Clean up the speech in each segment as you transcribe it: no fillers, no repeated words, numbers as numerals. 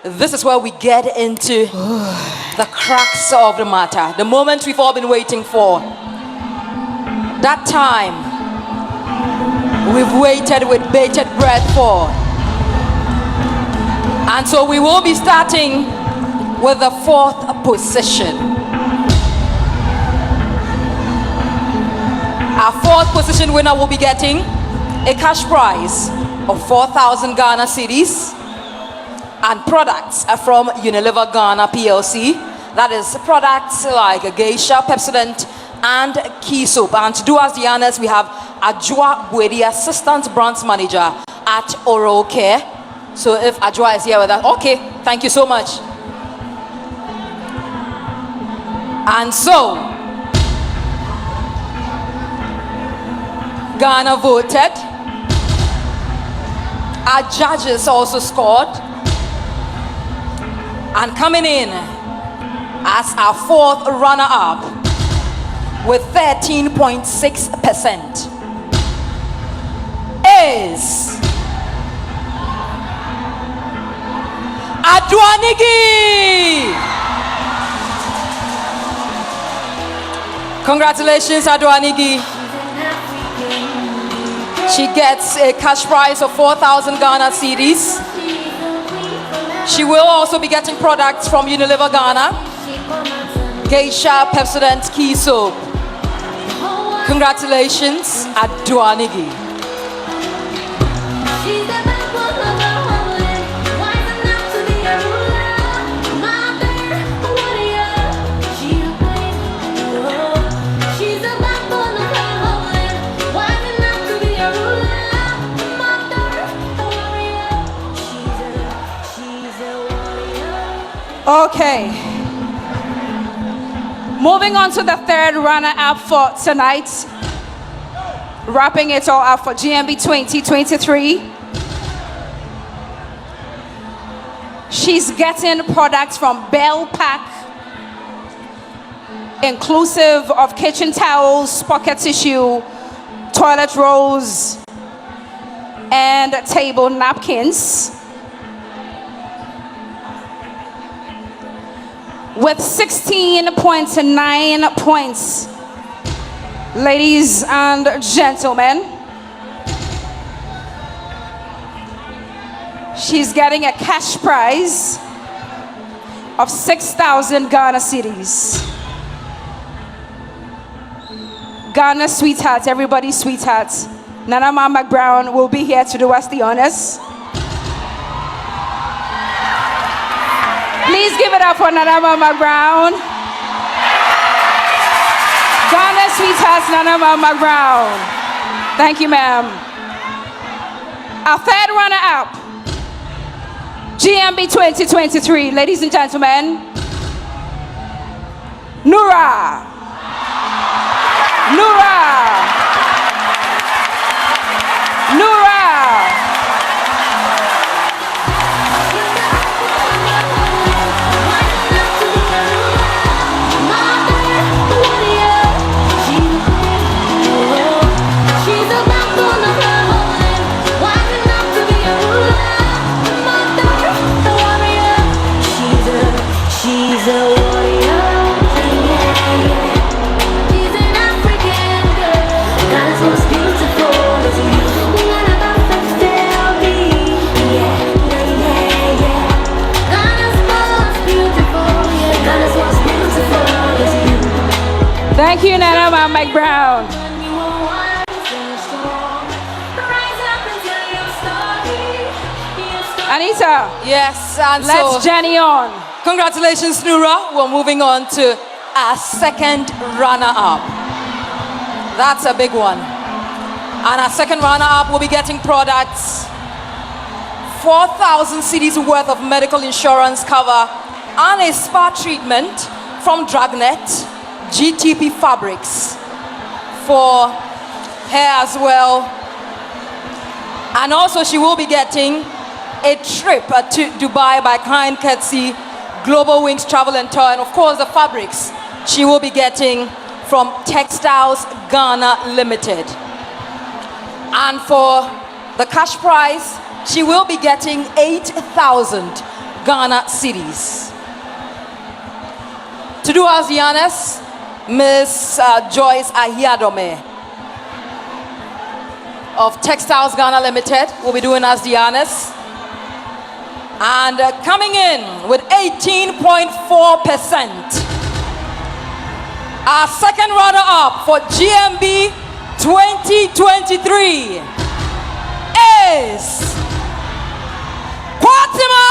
this is where we get into the crux of the matter. The moment we've all been waiting for. That time we've waited with bated breath for. And so we will be starting with the fourth position. Our fourth position winner will be getting a cash prize of 4,000 Ghana cedis and products from Unilever Ghana PLC. That is products like Geisha, Pepsodent, and Key Soap. And to do us the honors, we have Ajua Bwedi, Assistant Branch Manager at Oral Care. So if Ajua is here with us, okay, thank you so much. And so, Ghana voted. Our judges also scored. And coming in as our fourth runner-up with 13.6% is Adwanigi. Congratulations, Adwanigi. She gets a cash prize of 4,000 Ghana cedis. She will also be getting products from Unilever Ghana, Geisha, Pepsodent, Key Soap. Congratulations, Adwanigi. Okay. Moving on to the third runner-up for tonight. Wrapping it all up for GMB 2023. She's getting products from Bell Pack, inclusive of kitchen towels, pocket tissue, toilet rolls, and table napkins. With 16.9 points, ladies and gentlemen, she's getting a cash prize of 6,000 Ghana cedis. Ghana sweetheart, everybody's sweetheart, Nana Mama Brown will be here to do us the honors. Please give it up for Nana Mama Brown. Ghana sweethearts, Nana Mama Brown. Thank you, ma'am. Our third runner-up, GMB 2023, ladies and gentlemen, Nura. Thank you, Nana Mama Brown. Anita. Yes, and let's journey on. Congratulations, Nura. We're moving on to our second runner-up. That's a big one. And our second runner-up will be getting products, 4,000 cedis worth of medical insurance cover and a spa treatment from Dragnet GTP Fabrics for hair as well. And also she will be getting a trip to Dubai by kind courtesy Global Wings Travel and Tour, and of course the fabrics she will be getting from Textiles Ghana Limited. And for the cash prize, she will be getting 8,000 Ghana cedis. To do us the honors, Miss Joyce Ahiadome of Textiles Ghana Limited will be doing us the honors. And coming in with 18.4%. Our second runner-up for GMB 2023 is Kwatima!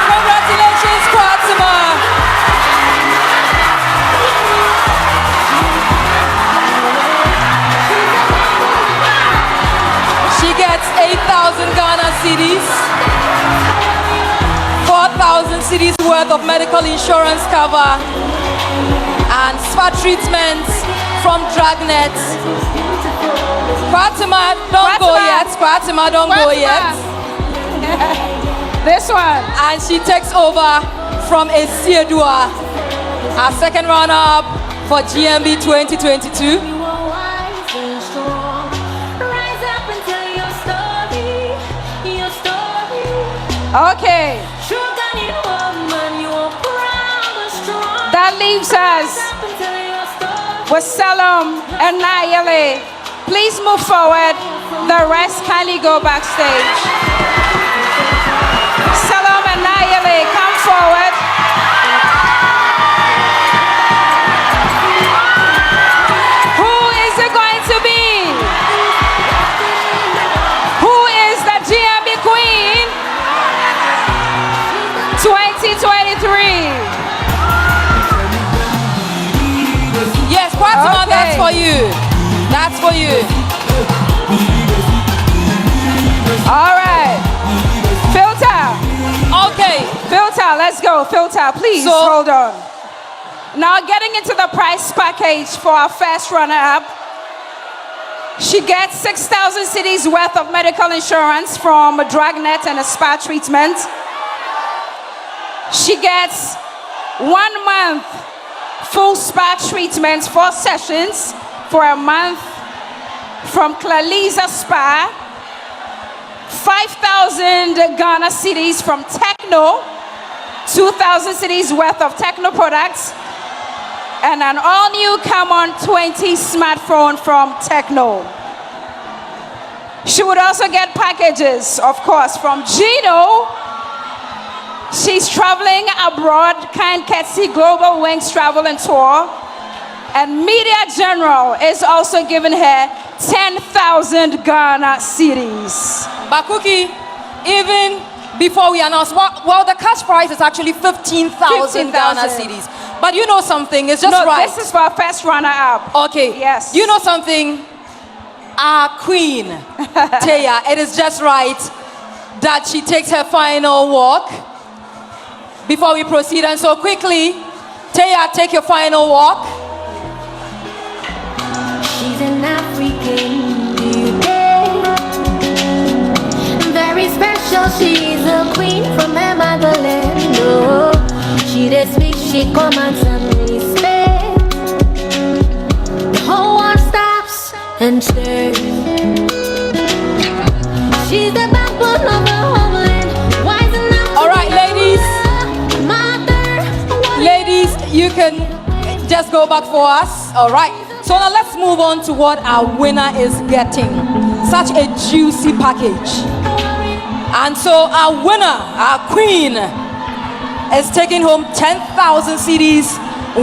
Congratulations, Kwatima! She gets 8,000 Ghana cedis, 4,000 cedis worth of medical insurance cover, and spa treatments from Dragnet. Kwatima, don't go yet. Kwatima, don't go yet. This one. And she takes over from Esiedua, our second runner-up for GMB 2022. Okay. That leaves us with Selorm and Nayele. Please move forward. The rest kindly go backstage. Selorm and Nayele, come forward. Who is it going to be? Who is the GMB Queen 2023? Yes, Kwatima, okay. That's for you. That's for you. All right. Filter. Okay. Filter, let's go. Filter, please hold on. Now getting into the price package for our first runner-up. She gets 6,000 cedis worth of medical insurance from Dragnet and a spa treatment. She gets 1 month full spa treatment, 4 sessions for a month from Clarliza Spa, 5,000 Ghana cedis from Techno, 2,000 cedis worth of Techno products, and an all-new Camon 20 smartphone from Techno. She would also get packages, of course, from Gino. She's traveling abroad, Kind Ketsi Global Wings Travel and Tour. And Media General is also giving her 10,000 Ghana cedis. Bakuki, even before we announce, well, the cash price is actually 15,000 Ghana cedis. But you know something, it's just right. This is for our first runner-up. Okay. Yes. You know something? Our queen, Taya, it is just right that she takes her final walk before we proceed. And so quickly, Taya, take your final walk. She's an African beauty, very special. She's a queen from Magdalene. Oh, she does speak, she commands and respect. The whole world stops and stares. She's the backbone of the homeland. Wise enough. All right, ladies. Ladies, you can just go back for us. All right. So now let's move on to what our winner is getting. Such a juicy package. And so our winner, our queen, is taking home 10,000 cedis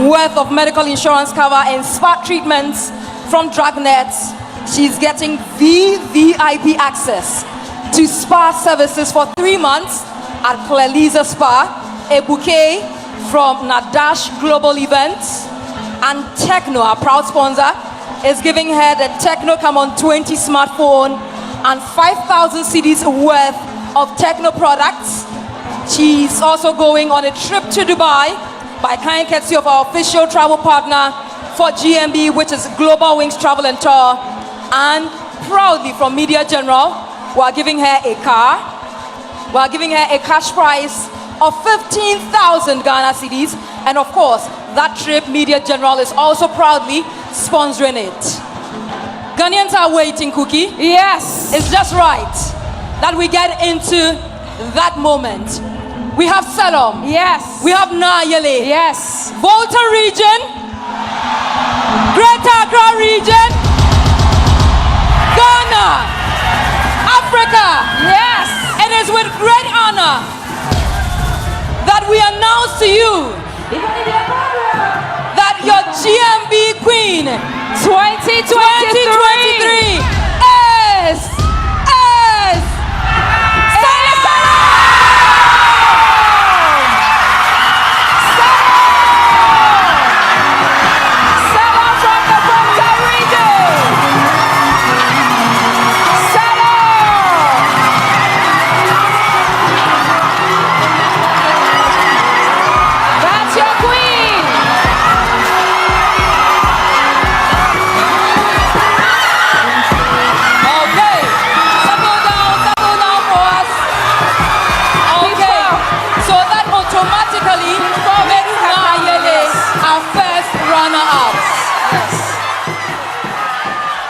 worth of medical insurance cover and spa treatments from Dragnet. She's getting VVIP access to spa services for 3 months at Clarliza Spa, a bouquet from Nadash Global Events, and Techno, our proud sponsor, is giving her the Techno Camon 20 smartphone and 5,000 cedis worth of Techno products. She's also going on a trip to Dubai by kind courtesy of our official travel partner for GMB, which is Global Wings Travel and Tour, and proudly from Media General, we are giving her a car. We are giving her a cash prize of 15,000 Ghana cedis, and of course, that trip, Media General is also proudly sponsoring it. Ghanaians are waiting, Cookie. Yes. It's just right that we get into that moment. We have Selorm. Yes. We have Nayeli. Yes. Volta region, Greater Accra region, Ghana, Africa. Yes. It is with great honor that we announce to you that your GMB Queen 2023 is Selorm from the Volta region. Selorm. That's your queen. okay. Settle down for us. Okay. So that automatically makes Nayeli our first runner-up.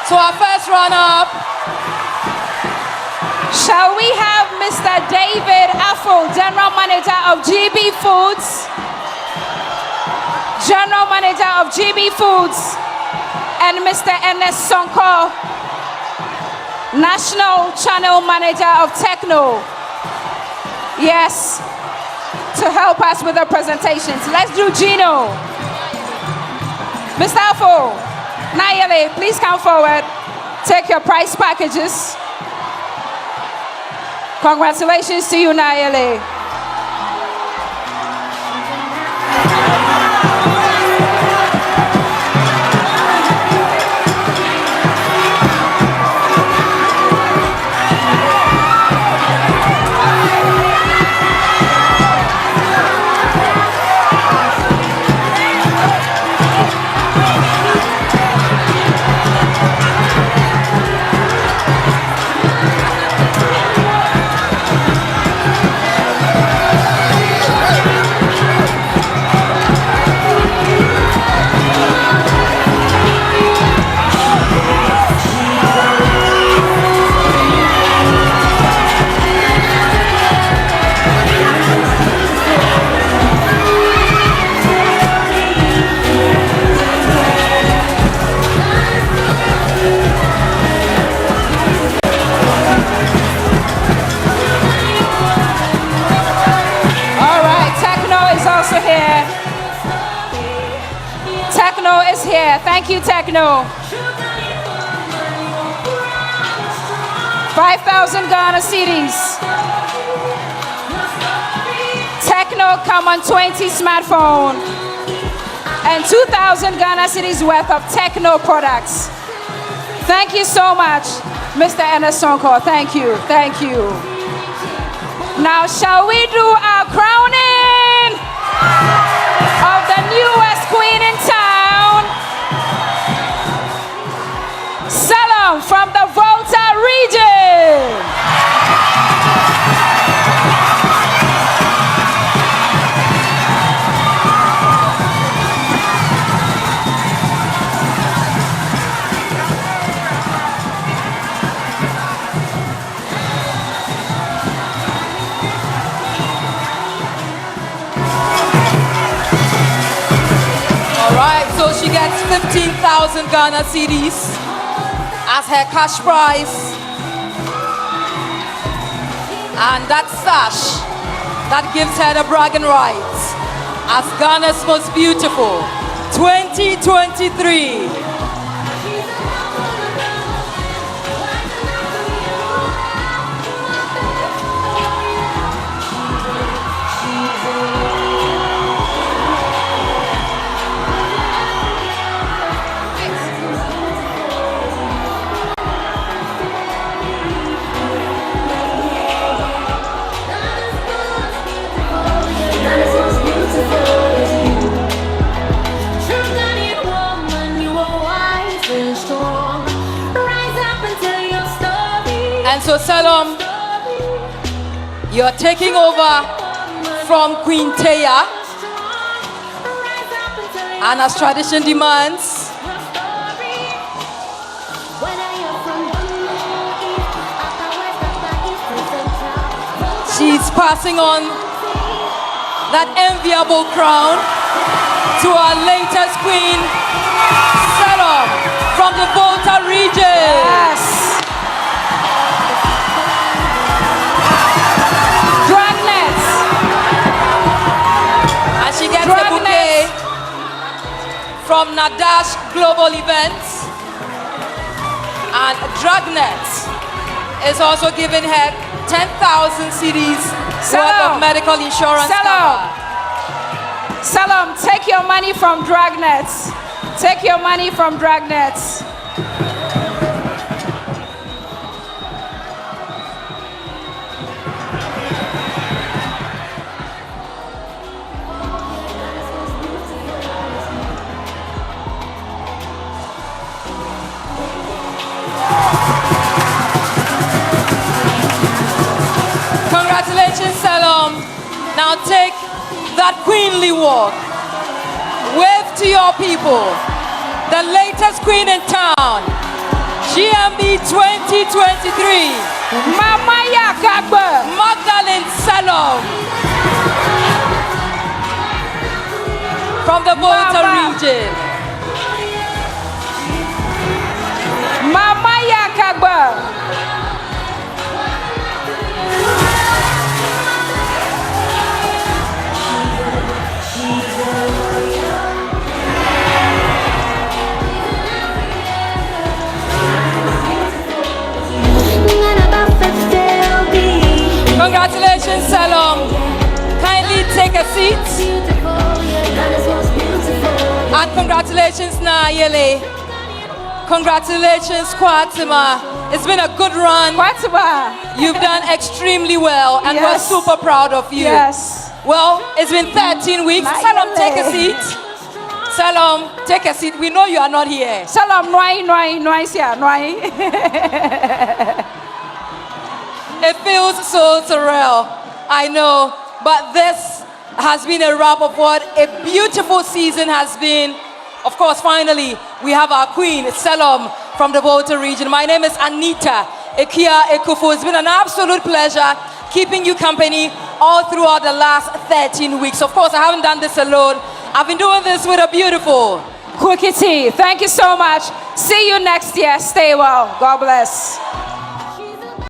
So our first runner-up. Shall we have Mr. David Affle, General Manager of GB Foods? General Manager of GB Foods. And Mr. Ernest Sonko, National Channel Manager of Techno. Yes, to help us with the presentations. Let's do Gino. Mr. Affle, Nayeli, please come forward. Take your prize packages. Congratulations to you, Nayeli. Techno is here. Thank you, Techno. 5,000 Ghana cedis. Techno come on 20 smartphone. And 2,000 Ghana cedis worth of Techno products. Thank you so much, Mr. Ernest Sonko. Thank you. Thank you. Now, shall we do our crowning of the newest queen in town? Selorm from the Volta region. So she gets 15,000 Ghana cedis as her cash prize. And that sash, that gives her the bragging rights as Ghana's most beautiful 2023. And so Selorm, you're taking over from Queen Taya, and as tradition demands, She's passing on that enviable crown to our latest queen, Selorm from the Volta region. Yes. Dragnets. And she gets a bouquet from Nadash Global Events. And Dragnet is also giving her 10,000 cedis worth of medical insurance cover. Selorm, take your money from Dragnets. Take your money from Dragnets. Congratulations, Selorm. Now take that queenly walk. Wave to your people. The latest queen in town. GMB 2023. Mama Yakagba. Magdalene Gadah from the Volta region. Mama Yakagba. Congratulations, Selorm. Kindly take a seat. And congratulations, Nayele. Congratulations, Kwatima. It's been a good run. Kwatima. You've done extremely well, and we're super proud of you. Yes. Well, it's been 13 weeks. Selorm, take a seat. Selorm, take a seat. We know you are not here. Selorm, noi. It feels so surreal, I know, but this has been a wrap of what a beautiful season has been. Of course, finally, we have our queen, Selorm from the Volta region. My name is Anita Ekia Ekufu. It's been an absolute pleasure keeping you company all throughout the last 13 weeks. Of course, I haven't done this alone. I've been doing this with a beautiful Quickie T. Thank you so much. See you next year. Stay well. God bless.